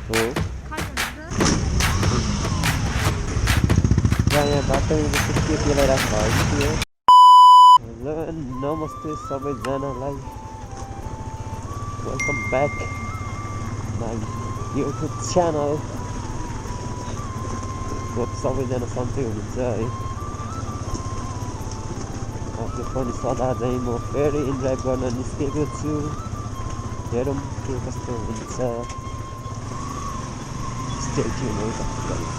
हो यहाँ बाटोमा के पेलाइराख्नु भएको थियो। हेलो नमस्ते सबैजनालाई, welcome back my YouTube channel. सबैजना सन्चै हुनुहुन्छ है। आज पनि सदा चाहिँ म फेरि इन्ड्राइभ गर्न निस्केको छु। हेरौँ के कस्तो हुन्छ। स्टे ट्युन है सबैजना।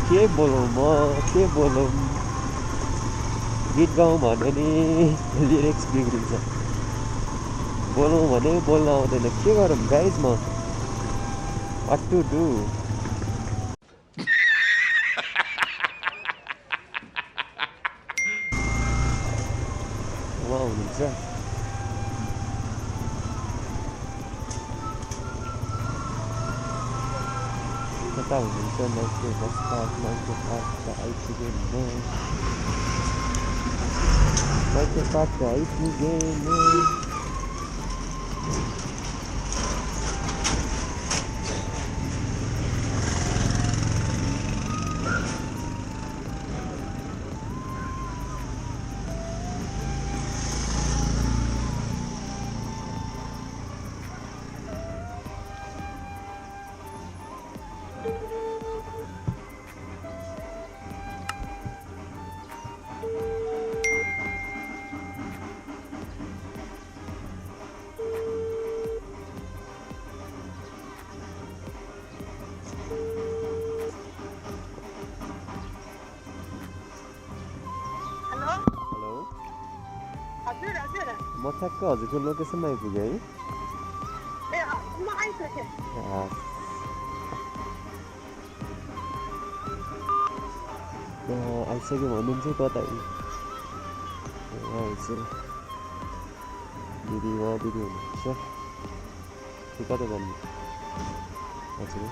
के बोलौँ म, के बोलौँ। गीत गाउँ भने नि लिरिक्स बिग्रिन्छ, बोलौँ भने बोल्न आउँदैन। के गरौँ गाइज म, व्हाट टु डु। उहाँ हुनुहुन्छ कता हुनुहुन्छ? Micro bus park, micro park त आइपुगेन, माइक्रो पार्क त आइपुगेन। म ठ्याक्क हजुरको लोकेसनमा आइपुगेँ है। आइसक्यो भन्नुहुन्छ कता दिदी? उहाँ दिदी हुनुहुन्छ कि कता जानु? हजुर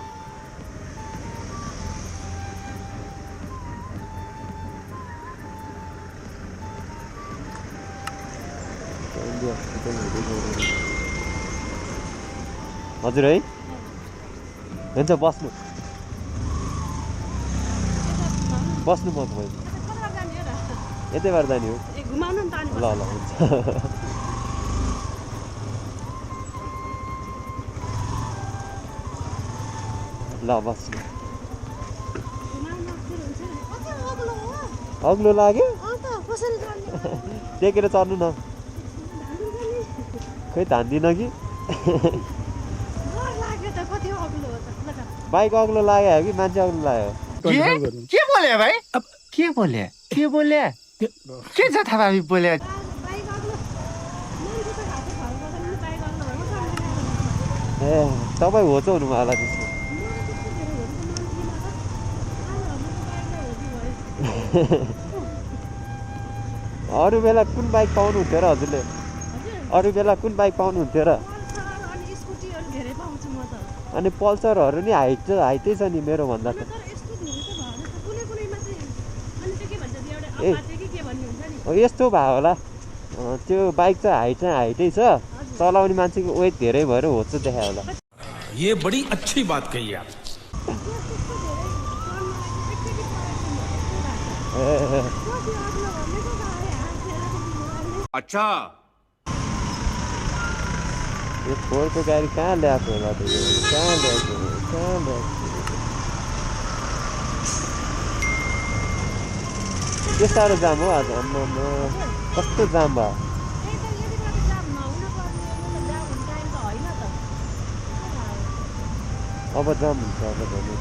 हजुर है, हुन्छ बस्नु बस्नु म यतैबाट जाने हो। ल ल हुन्छ। ल बस्नु। अग्लो लाग्यो टेकेर चढ्नु न। खै धान्दिनँ कि बाइक अग्लो लाग्यो हो कि मान्छे अग्लो लाग्यो? के बोले भाइ? अब के बोले के बोले के जथाभावी बोले? ए तपाईँ होचाउनु भयो होला त्यसको। अरू बेला कुन बाइक पाउनुहुन्थ्यो र हजुरले? अरू बेला कुन बाइक पाउनुहुन्थ्यो र? अनि पल्सरहरू नि हाइटै छ नि मेरो भन्दा त। ए यस्तो भयो होला, त्यो बाइक चाहिँ हाइटै छ, चलाउने मान्छेको वेट धेरै भएर होचो देखायो होला। ये बड़ी अच्छी बात कही आप। अच्छा यो फोरको गाडी कहाँ ल्याएको होला? कहाँ ल्याएको? के साह्रो जाम हो आज? आम्मामा कस्तो जाम भयो। अब जाम हुन्छ अब भने।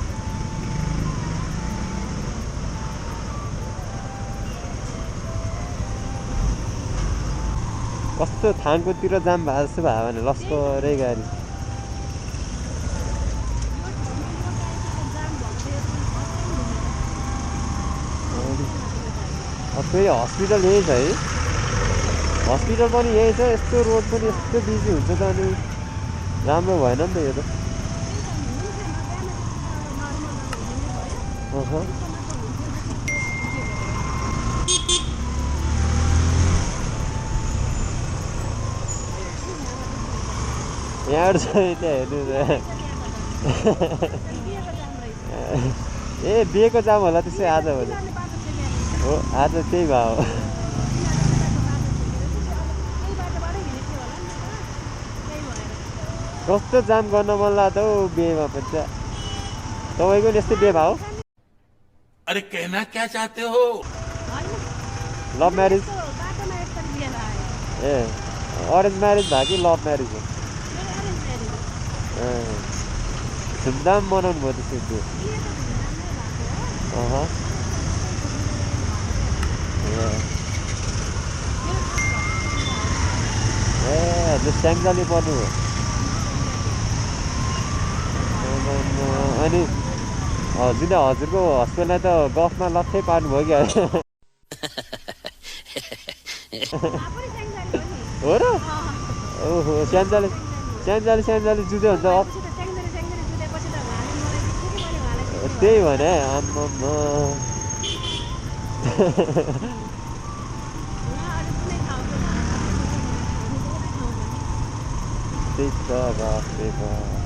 कस्तो थानकोतिर जाम भएको जस्तो भयो भने लस्करै गाडी। फेरि हस्पिटल यही छ है, हस्पिटल पनि यही छ। यस्तो रोड पनि यस्तो बिजी हुन्छ त अनि राम्रो भएन नि त यो त। यहाँबाट चाहिँ त्यहाँ हेर्नु ए बिहेको जाम होला त्यसै आज भने हो आज त्यही भयो कस्तो जाम गर्न मन लाग्छ हौ बिहेमा पनि त तपाईँको नि यस्तै बिहे भयो अरे कहना क्या चाहते हो लभ म्यारेज ए अरेन्ज म्यारेज भयो कि लभ म्यारेज हो धुमधाम मनाउनु भयो त्यसरी ए हजुर स्याङ्जाली पर्नु हो अनि हजुरको हस्बेन्डलाई त गफमा लट्ठै पार्नुभयो क्या हो र ओहो स्यान्जाली जुझ्यो हुन्छ त्यही भने आम्मामा त्यही त बाफ्रे बाफ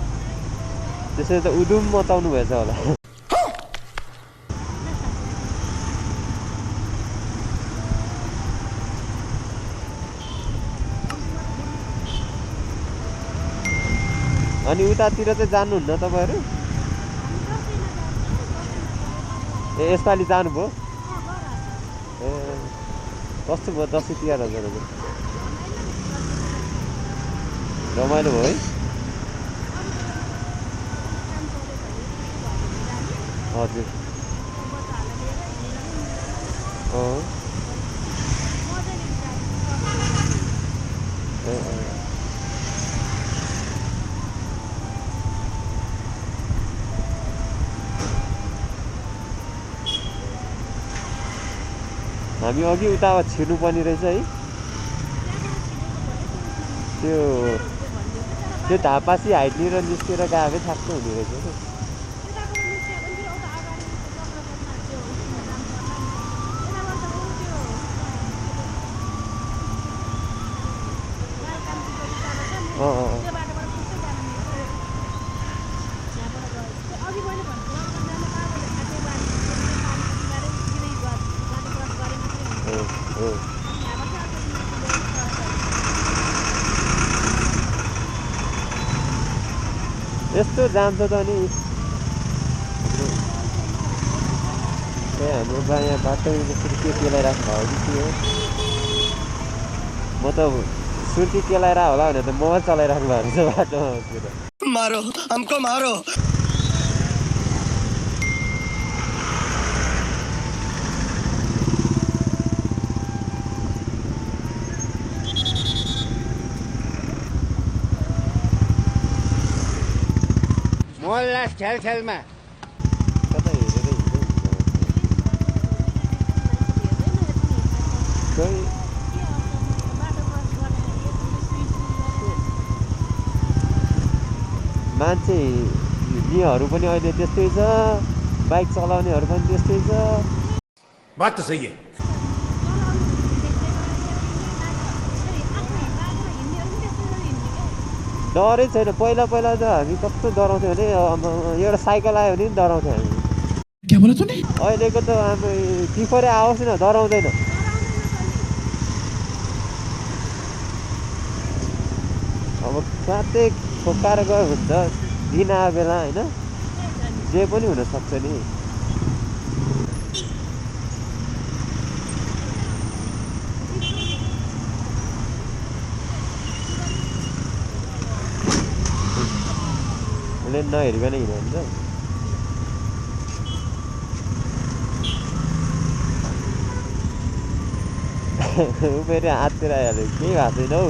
त्यसरी त उदुम मचाउनु भएछ होला अनि उतातिर चाहिँ जानुहुन्न तपाईँहरू ए यसपालि जानुभयो ए कस्तो भयो दसैँ तिहार हजुरहरू रमाइलो भयो है हजुर हामी अघि उता छिर्नुपर्ने रहेछ है त्यो ढापासी हाइटनिर निस्केर गएकै थाक्नु हुने रहेछ यस्तो जान्छ त नि हाम्रो यहाँ बाटो सुर्ती केलाइराख्नु भयो कि के हो म त सुर्ती केलाइरा होला भनेर त मोबाइल चलाइराख्नु भएको छ बाटोमा मारो हमको मारो मोहल्लास खेलखेलमा कतै हेरेरै हिँड्दै मान्छे हिँड्नेहरू पनि अहिले त्यस्तै छ बाइक चलाउनेहरू पनि त्यस्तै छ बात तो सही है डरै छैन पहिला पहिला त हामी कस्तो डराउँथ्यौँ भने एउटा साइकल आयो भने पनि डराउँथ्यौँ हामी अहिलेको त हाम्रो टिफरै आओस् न डराउँदैन अब साथै खोकाएर गयो भने त दिन आए बेला होइन जे पनि हुनसक्छ नि उसले नहेरिकन हिँड्यो भने त ऊ फेरि हाततिर आइहाल्यो केही भएको छैन हौ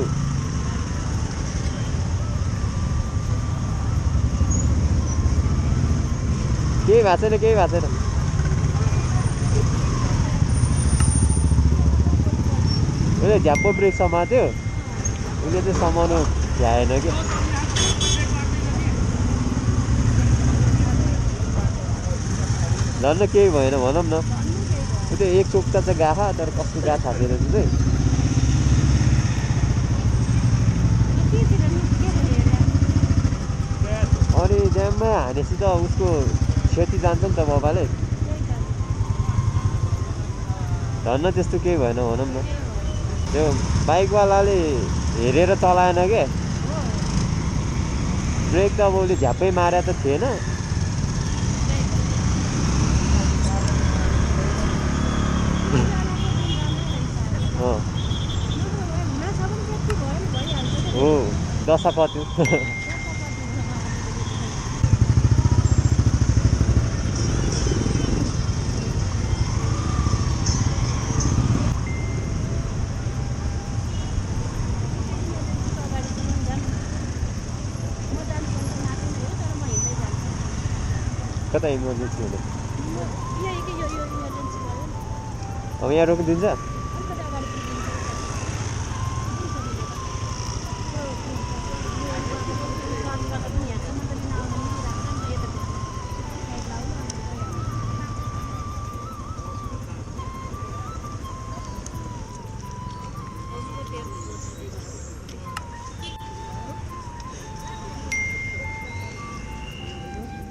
केही भएको छैन उसले झ्याप्पो ब्रेक समात्यो उसले चाहिँ समाउनु भ्याएन कि झन् केही भएन भनौँ न त्यो एक चोक्टा चाहिँ गाखा तर कस्तो गा थाहा छैन चाहिँ अनि ड्याममा हानेपछि त उसको क्षति जान्छ नि त मोबाइलै धन्न त्यस्तो केही भएन भनौँ न त्यो बाइकवालाले हेरेर चलाएन के ब्रेक त अब उसले झ्याप्पै मारे त थिएन हो दशा पत्यो कता इमर्जेन्सी हुने अब यहाँ रोकिदिन्छ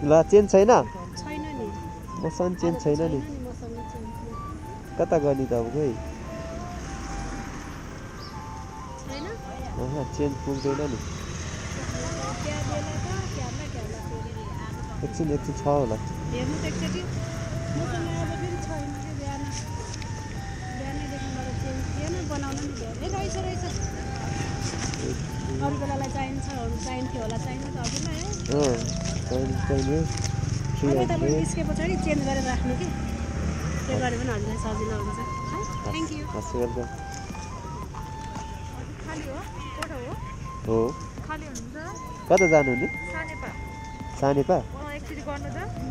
ल चेन छैन मसँग चेन छैन नि कता गर्ने त अब खोइ चेन पुग्दैन नि एकछिन छ होला अरू बेलालाई चाहिन्थ्यो होला चाहिन्छ त हजुरलाई निस्के पछाडि चेन्ज गरेर राख्नु कि त्यो गऱ्यो भने हजुरलाई सजिलो हुन्छ थ्याङ्क यू खाली हो फोटो हो खाली हुन्छ कता जानु नि सानेपा सानेपा एकचोटि गर्नु त